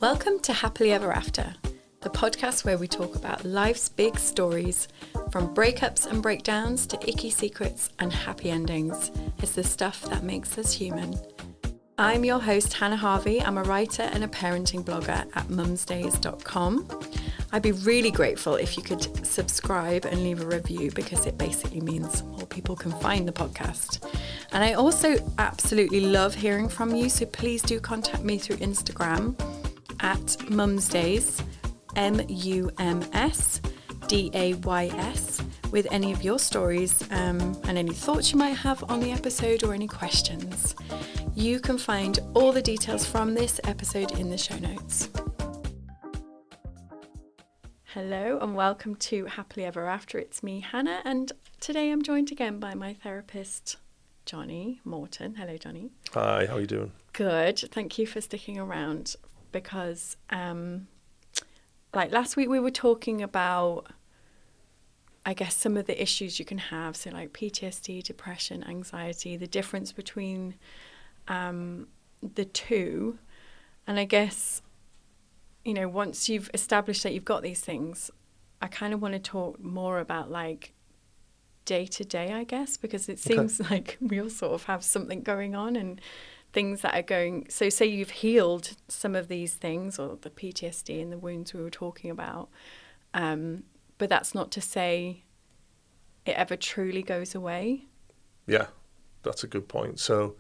Welcome to Happily Ever After, the podcast where we talk about life's big stories, from breakups and breakdowns to icky secrets and happy endings. It's the stuff that makes us human. I'm your host, Hannah Harvey. I'm a writer and a parenting blogger at mumsdays.com. I'd be really grateful if you could subscribe and leave a review because it basically means more people can find the podcast. And I also absolutely love hearing from you, so please do contact me through Instagram at mumsdays, MUMSDAYS, with any of your stories and any thoughts you might have on the episode or any questions. You can find all the details from this episode in the show notes. Hello and welcome to Happily Ever After. It's me, Hannah, and today I'm joined again by my therapist, Johnny Morton. Hello, Johnny. Hi, how are you doing? Good. Thank you for sticking around because last week we were talking about, I guess, some of the issues you can have. So like PTSD, depression, anxiety, the difference between the two. And I guess, you know, once you've established that you've got these things, I kind of want to talk more about like day to day, I guess, because it seems like we all sort of have something going on and things that are going. So say you've healed some of these things or the PTSD and the wounds we were talking about. But that's not to say it ever truly goes away. Yeah, that's a good point. So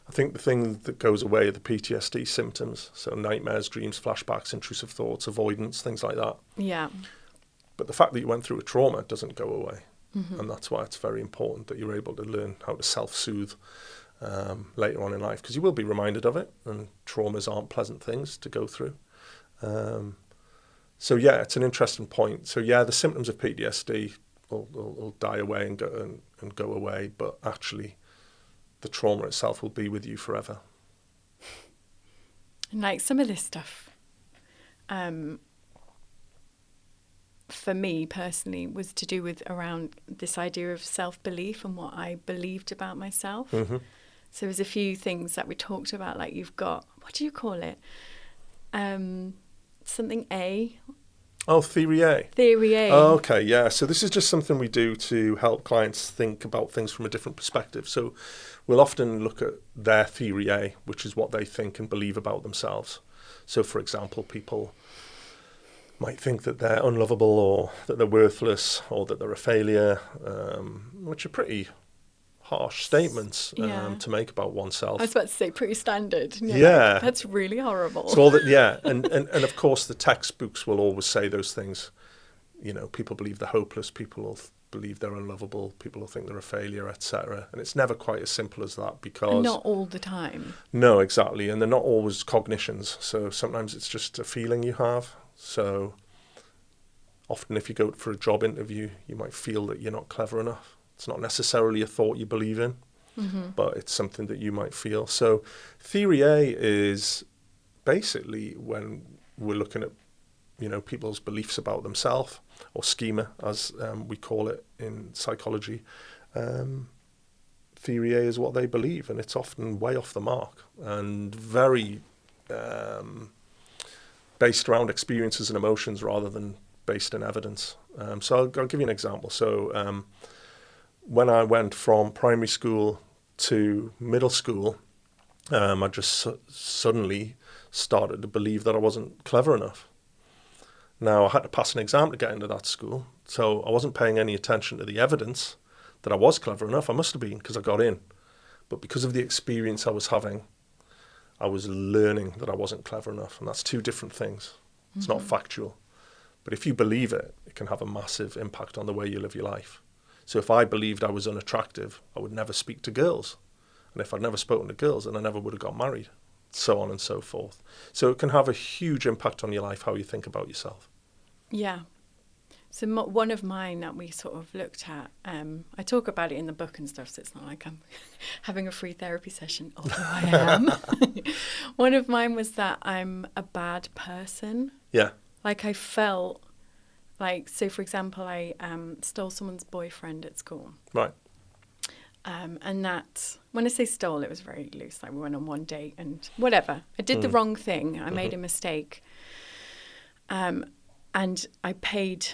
I think the thing that goes away are the PTSD symptoms. So nightmares, dreams, flashbacks, intrusive thoughts, avoidance, things like that. Yeah. But the fact that you went through a trauma doesn't go away. Mm-hmm. And that's why it's very important that you're able to learn how to self-soothe later on in life, because you will be reminded of it, and traumas aren't pleasant things to go through. So yeah, it's an interesting point. So yeah, the symptoms of PTSD will die away and go away, but actually the trauma itself will be with you forever. And like some of this stuff, for me personally, was to do with around this idea of self-belief and what I believed about myself. Mm-hmm. So there's a few things that we talked about, like you've got, what do you call it? Something A. Oh, Theory A. Theory A. Oh, okay, yeah. So this is just something we do to help clients think about things from a different perspective. So we'll often look at their Theory A, which is what they think and believe about themselves. So, for example, people might think that they're unlovable or that they're worthless or that they're a failure, which are pretty harsh statements to make about oneself. I was about to say pretty standard. Yeah. Like, that's really horrible. So all that, yeah. And of course the textbooks will always say those things. You know, people believe they're hopeless, people will believe they're unlovable, people will think they're a failure, etc. And it's never quite as simple as that because... And not all the time. No, exactly. And they're not always cognitions. So sometimes it's just a feeling you have. So often if you go for a job interview, you might feel that you're not clever enough. It's not necessarily a thought you believe in, but it's something that you might feel. So Theory A is basically when we're looking at, you know, people's beliefs about themselves, or schema, as we call it in psychology. Theory A is what they believe, and it's often way off the mark and very based around experiences and emotions rather than based in evidence. So I'll give you an example. So when I went from primary school to middle school, I just suddenly started to believe that I wasn't clever enough. Now, I had to pass an exam to get into that school, so I wasn't paying any attention to the evidence that I was clever enough. I must have been, because I got in. But because of the experience I was having, I was learning that I wasn't clever enough, and that's two different things. It's not factual. But if you believe it, it can have a massive impact on the way you live your life. So if I believed I was unattractive, I would never speak to girls. And if I'd never spoken to girls, then I never would have got married, so on and so forth. So it can have a huge impact on your life, how you think about yourself. Yeah. So one of mine that we sort of looked at, I talk about it in the book and stuff, so it's not like I'm having a free therapy session, although I am. One of mine was that I'm a bad person. Yeah. Like I felt like, so for example, I stole someone's boyfriend at school. Right. And that, when I say stole, it was very loose. Like we went on one date and whatever. I did the wrong thing. I made a mistake. And I paid,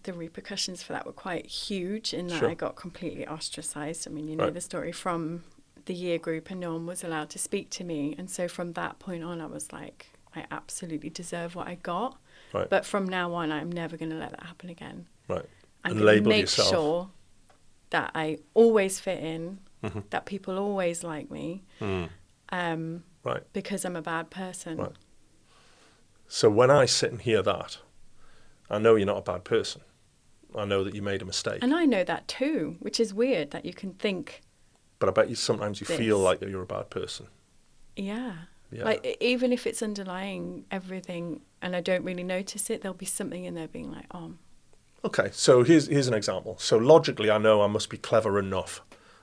the repercussions for that were quite huge in that I got completely ostracized. I mean, you know the story from the year group, and no one was allowed to speak to me. And so from that point on, I was like, I absolutely deserve what I got. Right. But from now on, I'm never going to let that happen again. Right. I'm And going to label make yourself. sure that I always fit in, that people always like me, Right. because I'm a bad person. Right. So when I sit and hear that, I know you're not a bad person. I know that you made a mistake. And I know that too, which is weird that you can think. But I bet you sometimes you This. feel like you're a bad person. Yeah. Yeah. Like, even if it's underlying everything and I don't really notice it, there'll be something in there being like, oh. Okay, so here's an example. So logically, I know I must be clever enough.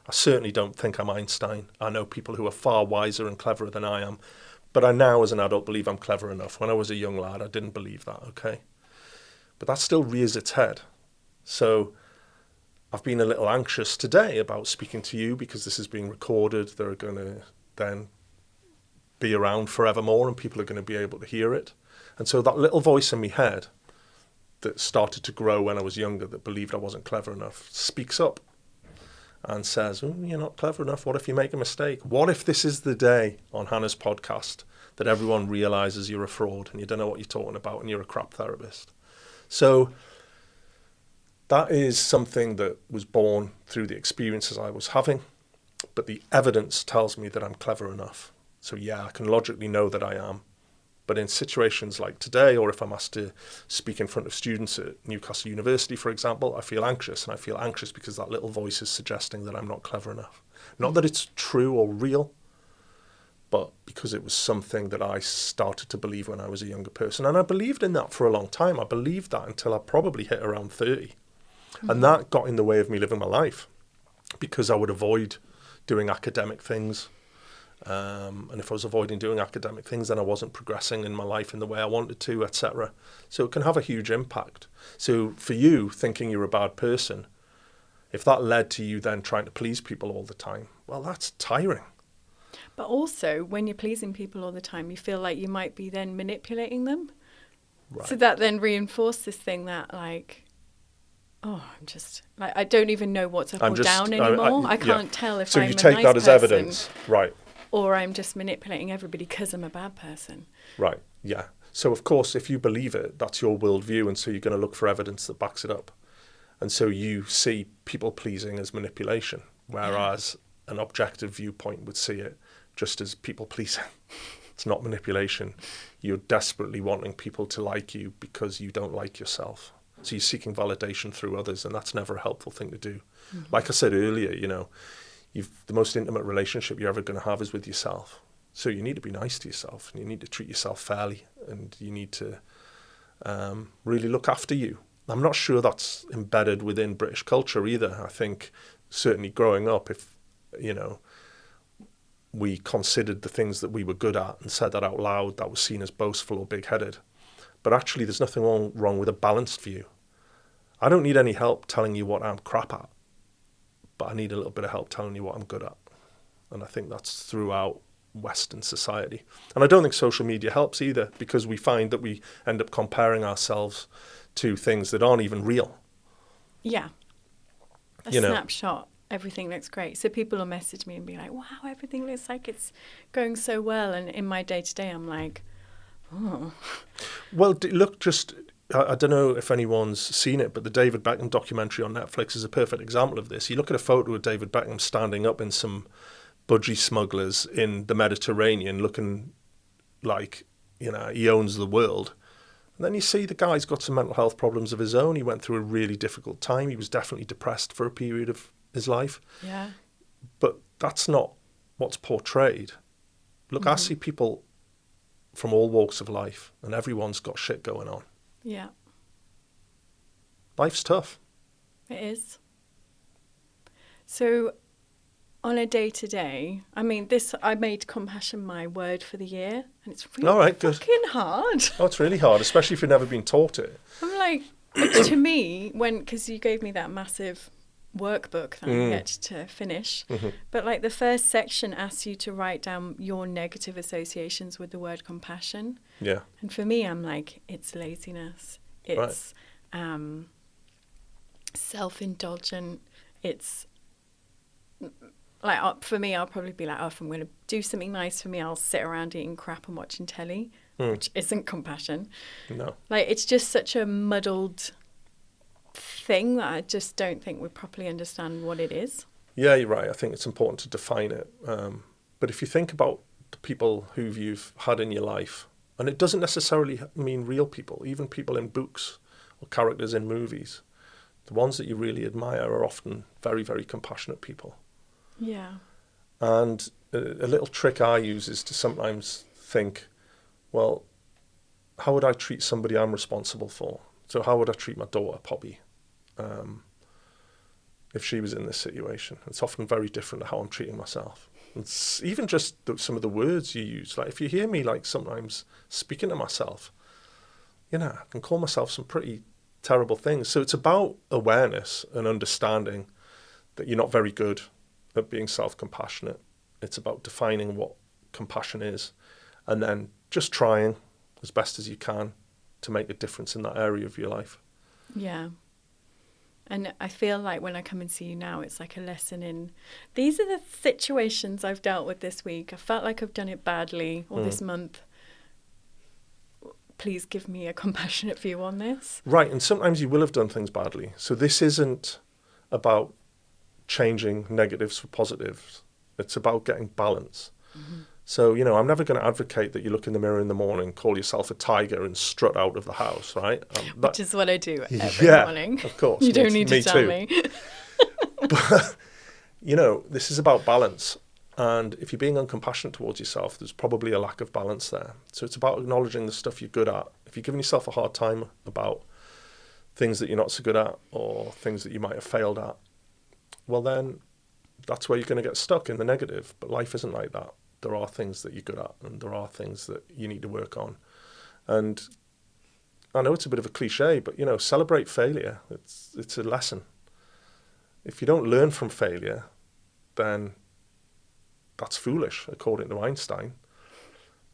I certainly don't think I'm Einstein. I know people who are far wiser and cleverer than I am. But I now, as an adult, believe I'm clever enough. When I was a young lad, I didn't believe that, okay? But that still rears its head. So I've been a little anxious today about speaking to you because this is being recorded. They're going to then be around forevermore and people are going to be able to hear it. And so that little voice in my head that started to grow when I was younger, that believed I wasn't clever enough, speaks up and says, you're not clever enough. What if you make a mistake? What if this is the day on Hannah's podcast that everyone realizes you're a fraud and you don't know what you're talking about and you're a crap therapist? So that is something that was born through the experiences I was having, but the evidence tells me that I'm clever enough. So yeah, I can logically know that I am. But in situations like today, or if I'm asked to speak in front of students at Newcastle University, for example, I feel anxious. And I feel anxious because that little voice is suggesting that I'm not clever enough. Not that it's true or real, but because it was something that I started to believe when I was a younger person. And I believed in that for a long time. I believed that until I probably hit around 30. And that got in the way of me living my life because I would avoid doing academic things. And if I was avoiding doing academic things, then I wasn't progressing in my life in the way I wanted to, etc. So it can have a huge impact. So for you, thinking you're a bad person, if that led to you then trying to please people all the time, well, that's tiring. But also, when you're pleasing people all the time, you feel like you might be then manipulating them. Right. So that then reinforced this thing that, like, I'm just, like, I don't even know what's up or down anymore. I can't tell if so I'm a nice So you take that as person, evidence, right? Or I'm just manipulating everybody because I'm a bad person. Right, yeah. So of course, if you believe it, that's your worldview, and so you're going to look for evidence that backs it up. And so you see people pleasing as manipulation, whereas an objective viewpoint would see it just as people pleasing. It's not manipulation. You're desperately wanting people to like you because you don't like yourself. So you're seeking validation through others, and that's never a helpful thing to do. Mm-hmm. Like I said earlier, the most intimate relationship you're ever going to have is with yourself. So you need to be nice to yourself, and you need to treat yourself fairly, and you need to really look after you. I'm not sure that's embedded within British culture either. I think certainly growing up, if, we considered the things that we were good at and said that out loud, that was seen as boastful or big-headed. But actually, there's nothing wrong with a balanced view. I don't need any help telling you what I'm crap at, but I need a little bit of help telling you what I'm good at. And I think that's throughout Western society. And I don't think social media helps either, because we find that we end up comparing ourselves to things that aren't even real. Yeah. A snapshot. Everything looks great. So people will message me and be like, wow, everything looks like it's going so well. And in my day-to-day, I'm like, oh. Well, look, I don't know if anyone's seen it, but the David Beckham documentary on Netflix is a perfect example of this. You look at a photo of David Beckham standing up in some budgie smugglers in the Mediterranean looking like, he owns the world. And then you see the guy's got some mental health problems of his own. He went through a really difficult time. He was definitely depressed for a period of his life. Yeah. But that's not what's portrayed. Look, I see people from all walks of life, and everyone's got shit going on. Yeah. Life's tough. It is. So on a day-to-day, I made compassion my word for the year, and it's really fucking hard. Oh, it's really hard, especially if you've never been taught it. I'm like, to me, because you gave me that massive workbook that I get to finish. But like the first section asks you to write down your negative associations with the word compassion. Yeah. And for me, I'm like, it's laziness. It's self-indulgent. It's like, for me, I'll probably be like, oh, if I'm going to do something nice for me, I'll sit around eating crap and watching telly, which isn't compassion. No. Like, it's just such a muddled thing that I just don't think we properly understand what it is. Yeah, you're right. I think it's important to define it. But if you think about the people who you've had in your life, and it doesn't necessarily mean real people, even people in books or characters in movies, the ones that you really admire are often very, very compassionate people. Yeah. And a little trick I use is to sometimes think, well, how would I treat somebody I'm responsible for? So how would I treat my daughter, Poppy, if she was in this situation? It's often very different to how I'm treating myself. It's even just some of the words you use. Like if you hear me like sometimes speaking to myself, I can call myself some pretty terrible things. So it's about awareness and understanding that you're not very good at being self-compassionate. It's about defining what compassion is and then just trying as best as you can to make a difference in that area of your life. Yeah. And I feel like when I come and see you now, it's like a lesson in, these are the situations I've dealt with this week. I felt like I've done it badly, or this month. Please give me a compassionate view on this. Right. And sometimes you will have done things badly. So this isn't about changing negatives for positives. It's about getting balance. So, I'm never going to advocate that you look in the mirror in the morning, call yourself a tiger and strut out of the house, right? Which is what I do every morning. Of course. You don't need to tell me. But, this is about balance. And if you're being uncompassionate towards yourself, there's probably a lack of balance there. So it's about acknowledging the stuff you're good at. If you're giving yourself a hard time about things that you're not so good at or things that you might have failed at, well, then that's where you're going to get stuck in the negative. But life isn't like that. There are things that you're good at and there are things that you need to work on. And I know it's a bit of a cliche, but, celebrate failure. It's a lesson. If you don't learn from failure, then that's foolish, according to Einstein.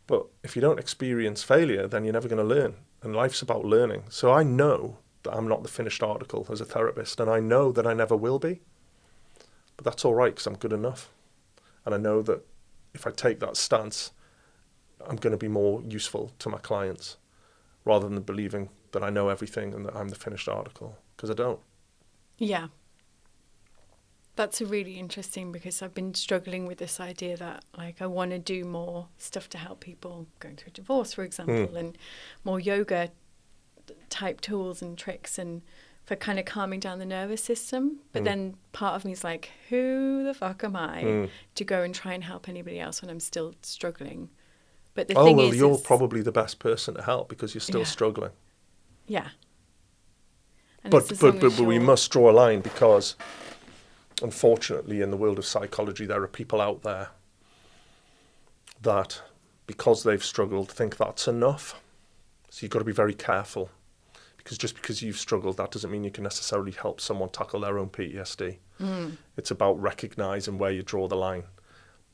But if you don't experience failure, then you're never going to learn. And life's about learning. So I know that I'm not the finished article as a therapist, and I know that I never will be. But that's all right because I'm good enough. And I know that if I take that stance, I'm going to be more useful to my clients rather than believing that I know everything and that I'm the finished article, because I don't. Yeah. That's a really interesting, because I've been struggling with this idea that like I want to do more stuff to help people going through divorce, for example, and more yoga type tools and tricks and for kind of calming down the nervous system. But then part of me is like, who the fuck am I to go and try and help anybody else when I'm still struggling? But the thing is, you're probably the best person to help because you're still struggling. Yeah. And but we must draw a line, because unfortunately in the world of psychology there are people out there that, because they've struggled, think that's enough. So you've got to be very careful. Because just because you've struggled, that doesn't mean you can necessarily help someone tackle their own PTSD. It's about recognising where you draw the line.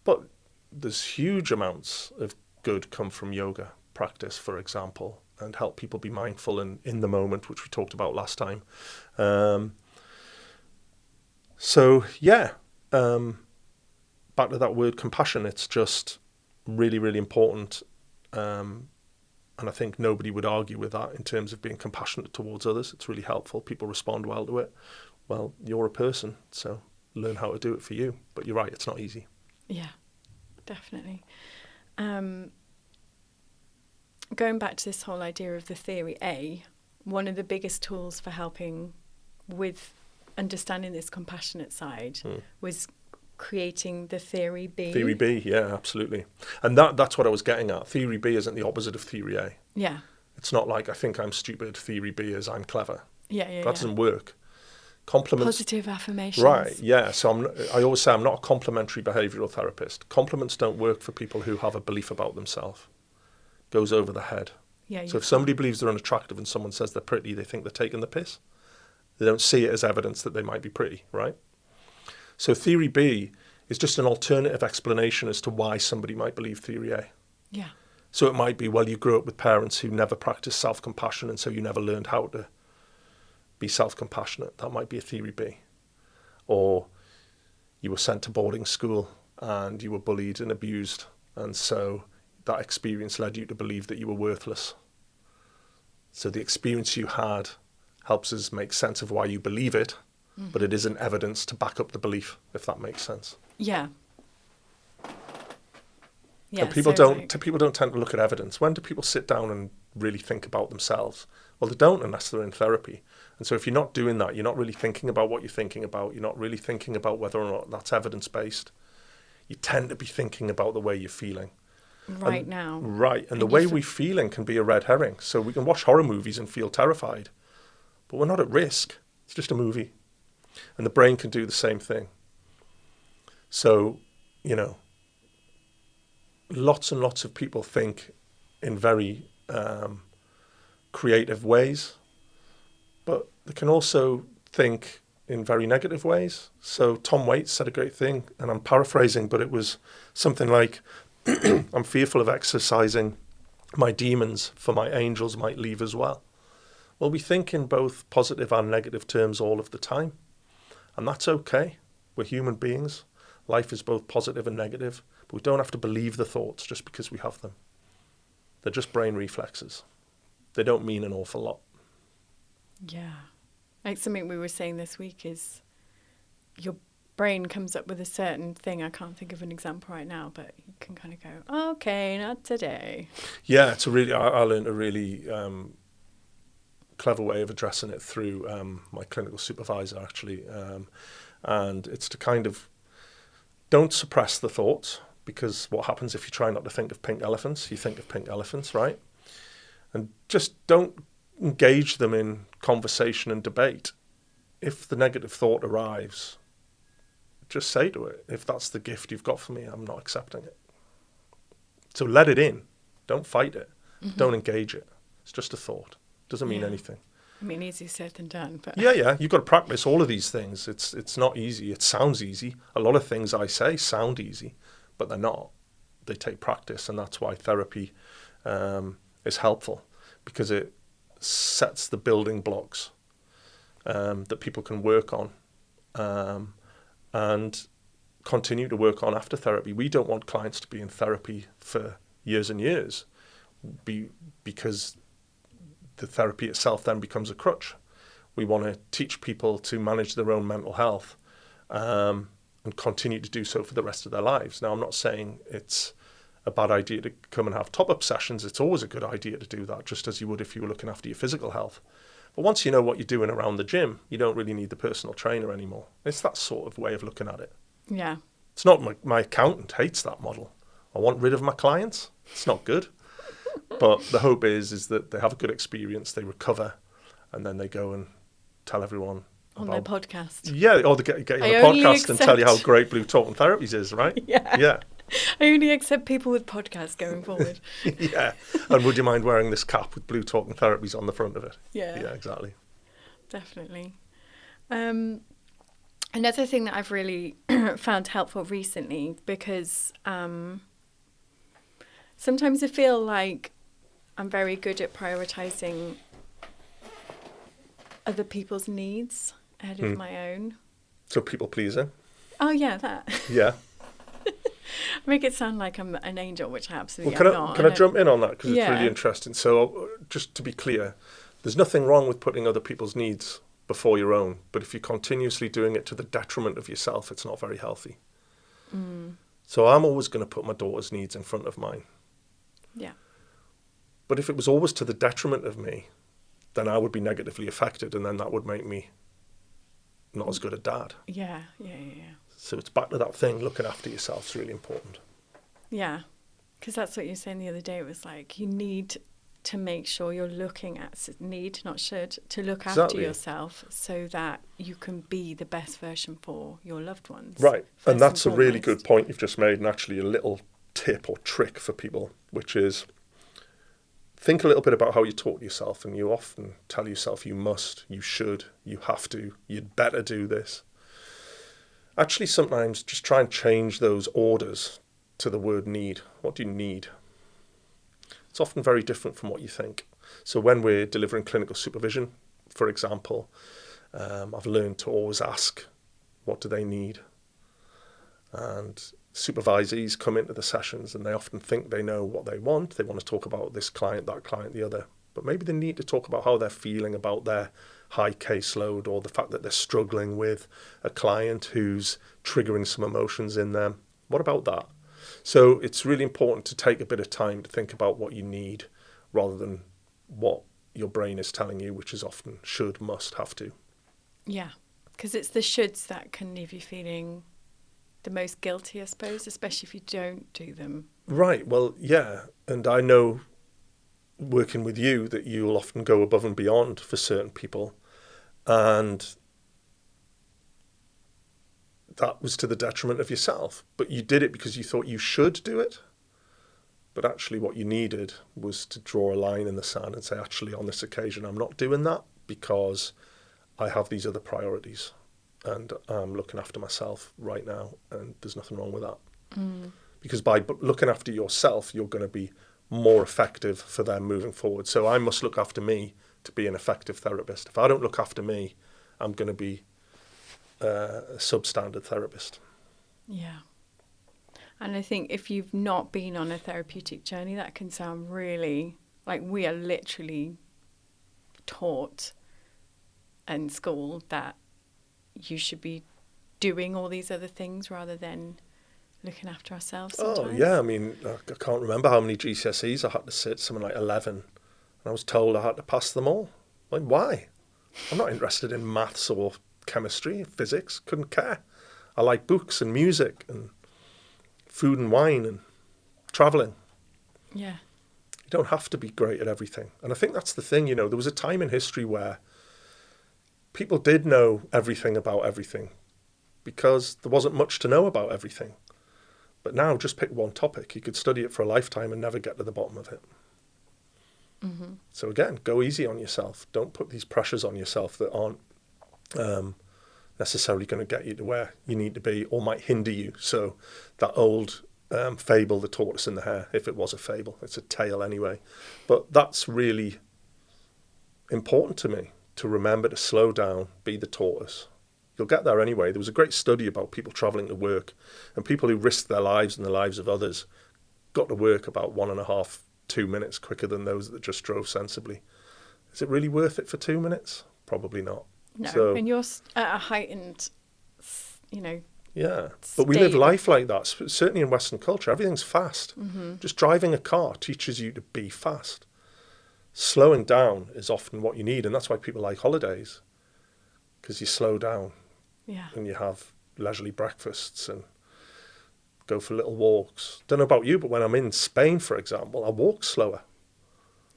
But there's huge amounts of good come from yoga practice, for example, and help people be mindful and in the moment, which we talked about last time. Back to that word compassion, it's just really, really important. And I think nobody would argue with that in terms of being compassionate towards others. It's really helpful. People respond well to it. Well, you're a person, so learn how to do it for you. But you're right, it's not easy. Yeah, definitely. Going back to this whole idea of the theory A, one of the biggest tools for helping with understanding this compassionate side was creating the theory B. Theory B, yeah, absolutely. And that's what I was getting at. Theory B isn't the opposite of theory A. Yeah. It's not like I think I'm stupid. Theory B is I'm clever. Yeah. That doesn't work. Compliments. Positive affirmations. Right, yeah. So I always say I'm not a complimentary behavioural therapist. Compliments don't work for people who have a belief about themselves. Goes over the head. Yeah. So if somebody believes they're unattractive and someone says they're pretty, they think they're taking the piss. They don't see it as evidence that they might be pretty, right? So theory B is just an alternative explanation as to why somebody might believe theory A. Yeah. So it might be, well, you grew up with parents who never practiced self-compassion, and so you never learned how to be self-compassionate. That might be a theory B. Or you were sent to boarding school and you were bullied and abused, and so that experience led you to believe that you were worthless. So the experience you had helps us make sense of why you believe it, but it isn't evidence to back up the belief, if that makes sense. Yeah. Yeah, And people so don't tend to look at evidence. When do people sit down and really think about themselves? Well, they don't unless they're in therapy. And so if you're not doing that, you're not really thinking about what you're thinking about. You're not really thinking about whether or not that's evidence-based. You tend to be thinking about the way you're feeling. now. Right. And the way we're feeling can be a red herring. So we can watch horror movies and feel terrified, but we're not at risk. It's just a movie. And the brain can do the same thing. So, lots and lots of people think in very creative ways, but they can also think in very negative ways. So Tom Waits said a great thing, and I'm paraphrasing, but it was something like, I'm fearful of exercising my demons, for my angels might leave as well. Well, we think in both positive and negative terms all of the time, and that's okay. We're human beings. Life is both positive and negative, but we don't have to believe the thoughts just because we have them. They're just brain reflexes. They don't mean an awful lot. Yeah. Like something we were saying this week is your brain comes up with a certain thing. I can't think of an example right now, but you can kind of go, okay, not today. Yeah, I learned a really clever way of addressing it through my clinical supervisor, actually. And it's to kind of, don't suppress the thoughts, because what happens if you try not to think of pink elephants? You think of pink elephants, right? And just don't engage them in conversation and debate. If the negative thought arrives, just say to it, if that's the gift you've got for me, I'm not accepting it. So let it in. Don't fight it. Mm-hmm. Don't engage it. It's just a thought. Doesn't mean anything. I mean, easier said than done. But Yeah. You've got to practice all of these things. It's not easy. It sounds easy. A lot of things I say sound easy, but they're not. They take practice, and that's why therapy is helpful, because it sets the building blocks that people can work on and continue to work on after therapy. We don't want clients to be in therapy for years and years because the therapy itself then becomes a crutch. We want to teach people to manage their own mental health and continue to do so for the rest of their lives. Now, I'm not saying it's a bad idea to come and have top-up sessions. It's always a good idea to do that, just as you would if you were looking after your physical health. But once you know what you're doing around the gym, you don't really need the personal trainer anymore. It's that sort of way of looking at it. Yeah. It's not my accountant hates that model. I want rid of my clients. It's not good. But the hope is that they have a good experience, they recover, and then they go and tell everyone on their podcast. Yeah, or they get on a podcast and tell you how great Blue Talking Therapies is, right? Yeah. I only accept people with podcasts going forward. Yeah. And would you mind wearing this cap with Blue Talking Therapies on the front of it? Yeah. Yeah, exactly. Definitely. Another thing that I've really found helpful recently, because sometimes I feel like I'm very good at prioritizing other people's needs ahead of my own. So people pleasing? Oh, yeah, that. Yeah. Make it sound like I'm an angel, which I absolutely am not. Can I jump in on that? Because it's really interesting. So just to be clear, there's nothing wrong with putting other people's needs before your own. But if you're continuously doing it to the detriment of yourself, it's not very healthy. So I'm always going to put my daughter's needs in front of mine. Yeah. But if it was always to the detriment of me, then I would be negatively affected, and then that would make me not as good a dad. Yeah. So it's back to that thing, looking after yourself is really important. Yeah, because that's what you were saying the other day. It was like, you need to make sure you're looking at, not should, to look after yourself so that you can be the best version for your loved ones. Right, and that's a really good point you've just made, and actually a little tip or trick for people, which is think a little bit about how you talk to yourself, and you often tell yourself you must, you should, you have to, you'd better do this. Actually, sometimes just try and change those orders to the word need. What do you need? It's often very different from what you think. So when we're delivering clinical supervision, for example, I've learned to always ask, what do they need? And supervisees come into the sessions and they often think they know what they want. They want to talk about this client, that client, the other. But maybe they need to talk about how they're feeling about their high caseload, or the fact that they're struggling with a client who's triggering some emotions in them. What about that? So it's really important to take a bit of time to think about what you need rather than what your brain is telling you, which is often should, must, have to. Yeah, because it's the shoulds that can leave you feeling the most guilty, I suppose, especially if you don't do them. Right, well, yeah. And I know, working with you, that you'll often go above and beyond for certain people. And that was to the detriment of yourself. But you did it because you thought you should do it. But actually what you needed was to draw a line in the sand and say, actually, on this occasion, I'm not doing that because I have these other priorities. And I'm looking after myself right now, and there's nothing wrong with that. Because by looking after yourself, you're going to be more effective for them moving forward. So I must look after me to be an effective therapist. If I don't look after me, I'm going to be a substandard therapist. Yeah. And I think if you've not been on a therapeutic journey, that can sound really like we are literally taught in school that you should be doing all these other things rather than looking after ourselves sometimes. Oh, yeah. I mean, I can't remember how many GCSEs I had to sit, something like 11. And I was told I had to pass them all. Like, why? I'm not interested in maths or chemistry, physics, couldn't care. I like books and music and food and wine and travelling. Yeah. You don't have to be great at everything. And I think that's the thing, there was a time in history where people did know everything about everything because there wasn't much to know about everything. But now just pick one topic. You could study it for a lifetime and never get to the bottom of it. Mm-hmm. So again, go easy on yourself. Don't put these pressures on yourself that aren't necessarily going to get you to where you need to be or might hinder you. So that old fable, the tortoise and the hare, if it was a fable, it's a tale anyway. But that's really important to me, to remember to slow down, be the tortoise. You'll get there anyway. There was a great study about people travelling to work, and people who risked their lives and the lives of others got to work about 1.5, 2 minutes quicker than those that just drove sensibly. Is it really worth it for 2 minutes? Probably not. No, So, and you're at a heightened, yeah, but we live life like that. Certainly in Western culture, everything's fast. Mm-hmm. Just driving a car teaches you to be fast. Slowing down is often what you need, and that's why people like holidays, because you slow down. Yeah. And you have leisurely breakfasts and go for little walks. Don't know about you, but when I'm in Spain, for example, I walk slower.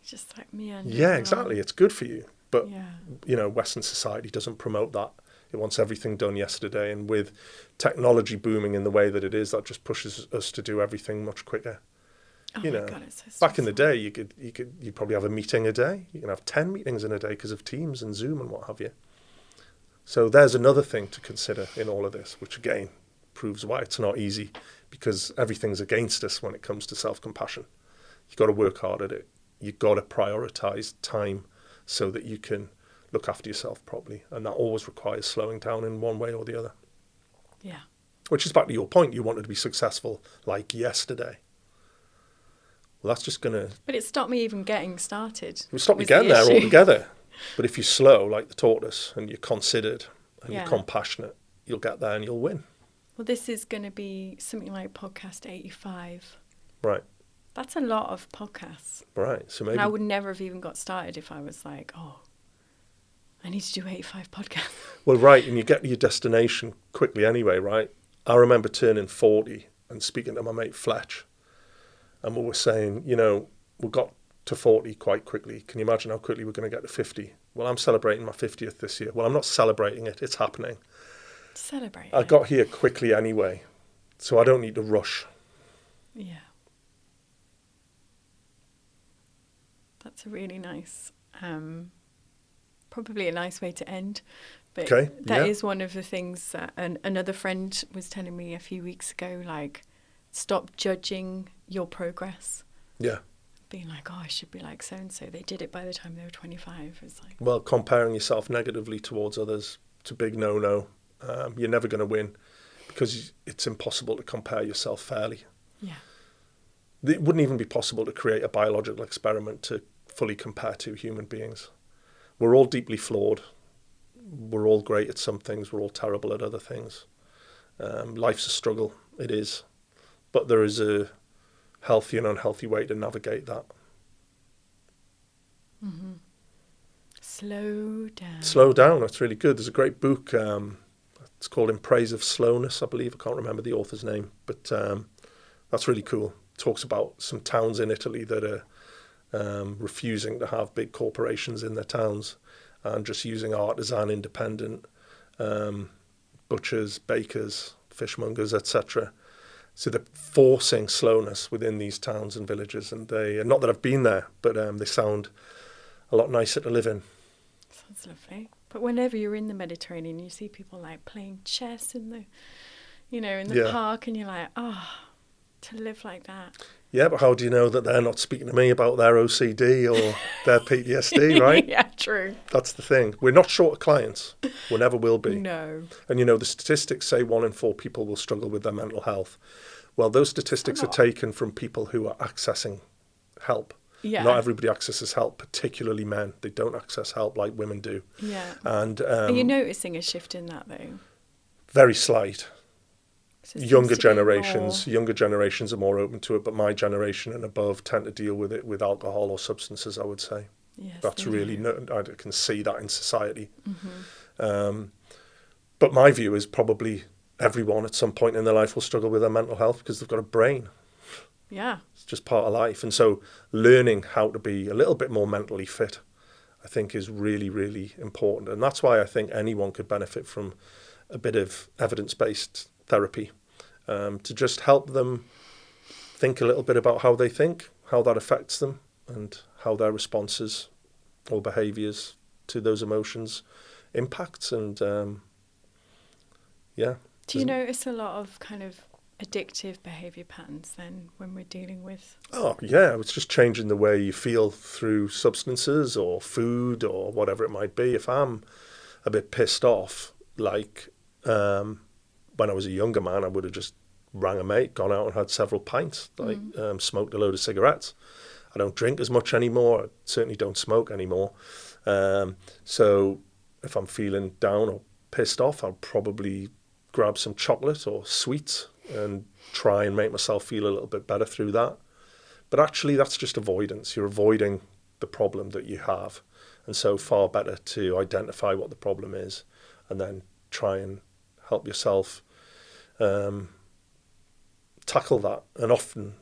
Just like me and yeah, exactly. It's good for you. But, yeah. Western society doesn't promote that. It wants everything done yesterday. And with technology booming in the way that it is, that just pushes us to do everything much quicker. Oh my God, it's so stressful. Back in the day, you'd probably have a meeting a day. You can have 10 meetings in a day because of Teams and Zoom and what have you. So there's another thing to consider in all of this, which again proves why it's not easy, because everything's against us when it comes to self-compassion. You've got to work hard at it. You've got to prioritise time so that you can look after yourself properly. And that always requires slowing down in one way or the other. Yeah. Which is back to your point. You wanted to be successful like yesterday. Well, that's just going to... But it stopped me even getting started. It would stop you getting there altogether. But if you're slow, like the tortoise, and you're considered and you're compassionate, you'll get there and you'll win. Well, this is going to be something like podcast 85. Right. That's a lot of podcasts. Right. So maybe... And I would never have even got started if I was like, I need to do 85 podcasts. Well, right. And you get to your destination quickly anyway, right? I remember turning 40 and speaking to my mate Fletch. And we were saying, we got to 40 quite quickly. Can you imagine how quickly we're going to get to 50? Well, I'm celebrating my 50th this year. Well, I'm not celebrating it. It's happening. Celebrate I got here quickly anyway, so I don't need to rush. Yeah. It's a really nice, probably a nice way to end. But Okay, that yeah. is one of the things that another friend was telling me a few weeks ago, like, stop judging your progress. Yeah. Being like, oh, I should be like so-and-so. They did it by the time they were 25. It's like, Well, comparing yourself negatively towards others, it's a big no-no. You're never going to win because it's impossible to compare yourself fairly. yeah. It wouldn't even be possible to create a biological experiment to fully compare two human beings. We're all deeply flawed. We're all great at some things. We're all terrible at other things. Life's a struggle. It is. But there is a healthy and unhealthy way to navigate that. Mm-hmm. Slow down. Slow down. That's really good. There's a great book. It's called In Praise of Slowness, I believe. I can't remember the author's name. But that's really cool. It talks about some towns in Italy that are refusing to have big corporations in their towns and just using artisan, independent butchers, bakers, fishmongers, etc. So they're forcing slowness within these towns and villages. And they, not that I've been there, but they sound a lot nicer to live in. Sounds lovely. But whenever you're in the Mediterranean, you see people like playing chess in the, in the park, and you're like, oh, to live like that. Yeah, but how do you know that they're not speaking to me about their OCD or their PTSD, right? Yeah, true. That's the thing. We're not short of clients. We never will be. No. And, the statistics say 1 in 4 people will struggle with their mental health. Well, those statistics are taken from people who are accessing help. Yeah. Not everybody accesses help, particularly men. They don't access help like women do. Yeah. And are you noticing a shift in that, though? very slight. So it Younger seems to be generations are more open to it, but my generation and above tend to deal with it with alcohol or substances, I would say. Yes, That's really, I can see that in society. Mm-hmm. But my view is probably everyone at some point in their life will struggle with their mental health because they've got a brain. Yeah. It's just part of life. And so learning how to be a little bit more mentally fit, I think, is really, really important. And that's why I think anyone could benefit from a bit of evidence-based therapy to just help them think a little bit about how they think, how that affects them, and how their responses or behaviours to those emotions impacts. And Do you notice a lot of kind of addictive behaviour patterns then when we're dealing with? Oh, yeah, it's just changing the way you feel through substances or food or whatever it might be. If I'm a bit pissed off, like when I was a younger man, I would have just rang a mate, gone out and had several pints, smoked a load of cigarettes. I don't drink as much anymore. I certainly don't smoke anymore. So if I'm feeling down or pissed off, I'll probably grab some chocolate or sweets and try and make myself feel a little bit better through that. But actually, that's just avoidance. You're avoiding the problem that you have. And so far better to identify what the problem is and then try and help yourself tackle that. And often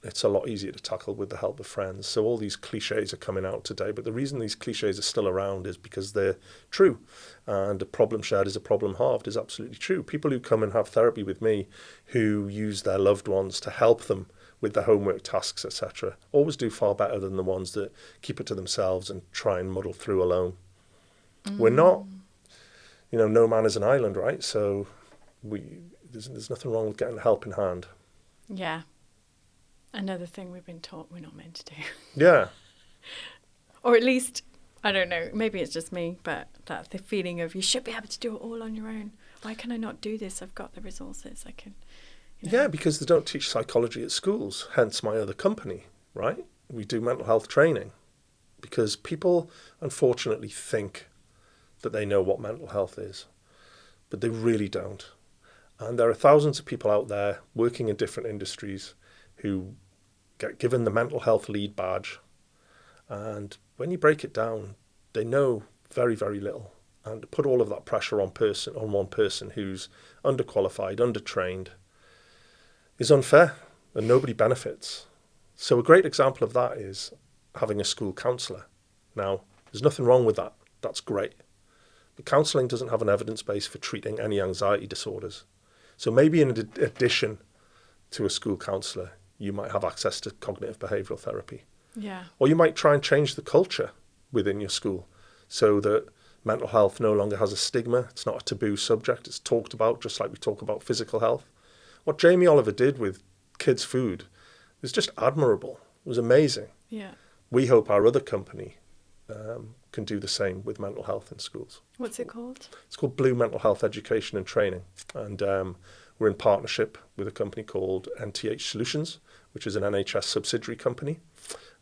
it's a lot easier to tackle with the help of friends. So all these cliches are coming out today, but the reason these cliches are still around is because they're true. And a problem shared is a problem halved is absolutely true. People who come and have therapy with me who use their loved ones to help them with their homework tasks, etc., always do far better than the ones that keep it to themselves and try and muddle through alone. We're not, no man is an island, right? So there's nothing wrong with getting a helping hand. Yeah. Another thing we've been taught we're not meant to do. Yeah. Or at least, I don't know, maybe it's just me, but that's the feeling of you should be able to do it all on your own. Why can I not do this? I've got the resources. I can. Yeah, because they don't teach psychology at schools, hence my other company, right? We do mental health training because people, unfortunately, think that they know what mental health is, but they really don't. And there are thousands of people out there working in different industries who get given the mental health lead badge. And when you break it down, they know very, very little. And to put all of that pressure on one person who's underqualified, undertrained, is unfair and nobody benefits. So a great example of that is having a school counsellor. Now, there's nothing wrong with that. That's great. But counselling doesn't have an evidence base for treating any anxiety disorders. So maybe in addition to a school counsellor, you might have access to cognitive behavioural therapy. Yeah. Or you might try and change the culture within your school so that mental health no longer has a stigma. It's not a taboo subject. It's talked about just like we talk about physical health. What Jamie Oliver did with kids' food was just admirable. It was amazing. Yeah. We hope our other company can do the same with mental health in schools. What's it called? It's called Blue Mental Health Education and Training. And we're in partnership with a company called NTH Solutions, which is an NHS subsidiary company.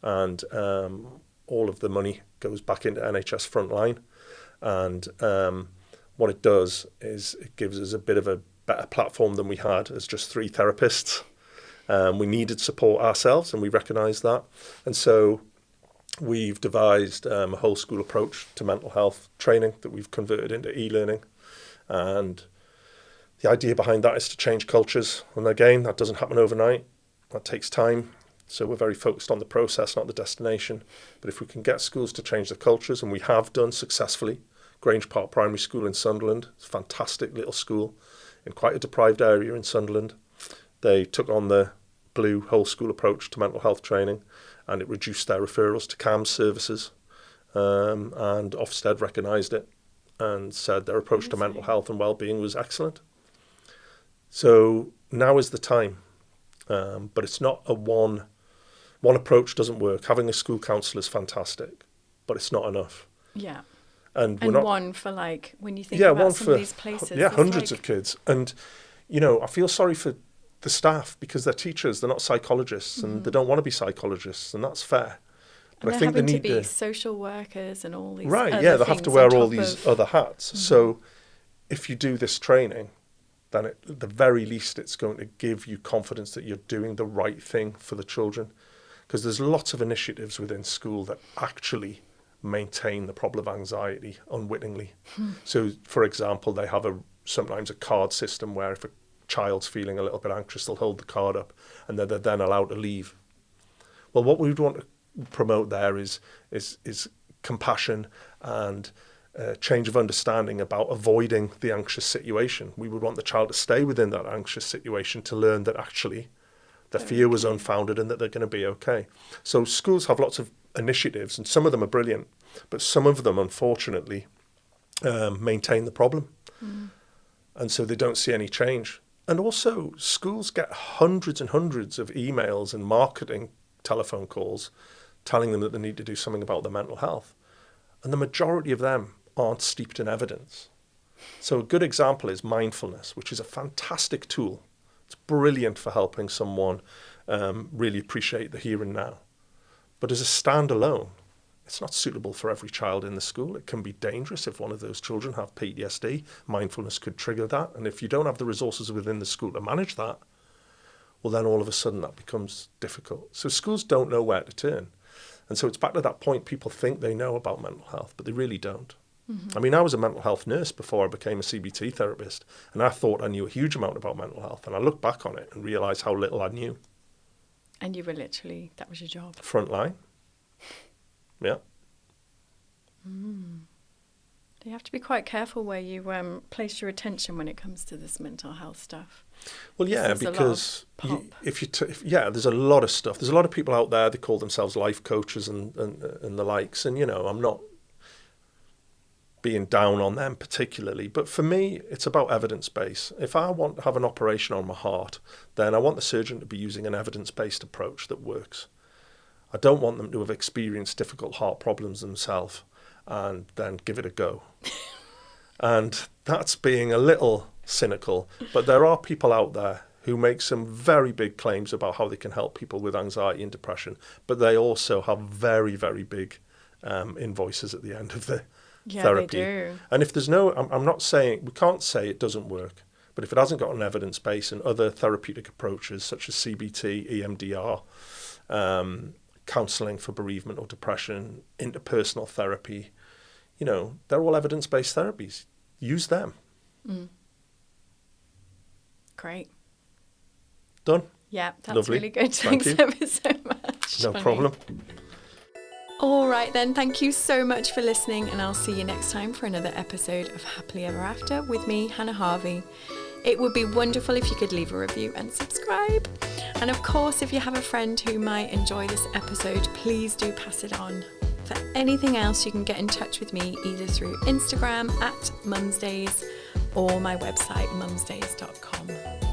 And all of the money goes back into NHS Frontline. And what it does is it gives us a bit of a better platform than we had as just 3 therapists. We needed support ourselves, and we recognised that. And so we've devised a whole school approach to mental health training that we've converted into e-learning. And the idea behind that is to change cultures. And again, that doesn't happen overnight. That takes time. So we're very focused on the process, not the destination. But if we can get schools to change their cultures, and we have done successfully, Grange Park Primary School in Sunderland, it's a fantastic little school in quite a deprived area in Sunderland. They took on the Blue whole school approach to mental health training, and it reduced their referrals to CAMS services. And Ofsted recognised it and said their approach to mental health and well-being was excellent. So now is the time. But it's not a one approach doesn't work. Having a school counsellor is fantastic, but it's not enough. Yeah. And one for like, when you think about some of these places. Yeah, hundreds of kids. And, you know, I feel sorry for the staff because they're teachers, they're not psychologists, and they don't want to be psychologists, and that's fair. But and I think they need to be social workers and all these right, other yeah, they have to wear all these of... other hats. So if you do this training, then at the very least it's going to give you confidence that you're doing the right thing for the children. Because there's lots of initiatives within school that actually maintain the problem of anxiety unwittingly. So, for example, they have sometimes a card system where if a child's feeling a little bit anxious, they'll hold the card up and they're then allowed to leave. Well, what we would want to promote there is compassion and change of understanding about avoiding the anxious situation. We would want the child to stay within that anxious situation to learn that actually the fear was unfounded and that they're going to be okay. So schools have lots of initiatives, and some of them are brilliant, but some of them, unfortunately, maintain the problem. And so they don't see any change. And also, schools get hundreds and hundreds of emails and marketing telephone calls telling them that they need to do something about their mental health. And the majority of them aren't steeped in evidence. So a good example is mindfulness, which is a fantastic tool. It's brilliant for helping someone really appreciate the here and now. But as a standalone, it's not suitable for every child in the school. It can be dangerous if one of those children have PTSD. Mindfulness could trigger that. And if you don't have the resources within the school to manage that, well, then all of a sudden that becomes difficult. So schools don't know where to turn. And so it's back to that point. People think they know about mental health, but they really don't. I mean, I was a mental health nurse before I became a CBT therapist, and I thought I knew a huge amount about mental health. And I look back on it and realise how little I knew. And you were literally, that was your job. Frontline. Yeah. You have to be quite careful where you place your attention when it comes to this mental health stuff. Well, yeah, because there's a lot of stuff. There's a lot of people out there that call themselves life coaches and the likes. And, you know, I'm not being down on them particularly. But for me, it's about evidence-based. If I want to have an operation on my heart, then I want the surgeon to be using an evidence-based approach that works. I don't want them to have experienced difficult heart problems themselves and then give it a go. And that's being a little cynical, but there are people out there who make some very big claims about how they can help people with anxiety and depression, but they also have very, very big invoices at the end of the therapy. They do. And if there's no, I'm not saying, we can't say it doesn't work, but if it hasn't got an evidence base and other therapeutic approaches such as CBT, EMDR, counselling for bereavement or depression, interpersonal therapy, you know, they're all evidence-based therapies. Use them. Great. Done? Yeah, that's Lovely. really good. Thank Thanks you. ever so much. No problem. All right then, thank you so much for listening, and I'll see you next time for another episode of Happily Ever After with me, Hannah Harvey. It would be wonderful if you could leave a review and subscribe. And of course, if you have a friend who might enjoy this episode, please do pass it on. For anything else, you can get in touch with me either through Instagram @mumsdays or my website mumsdays.com.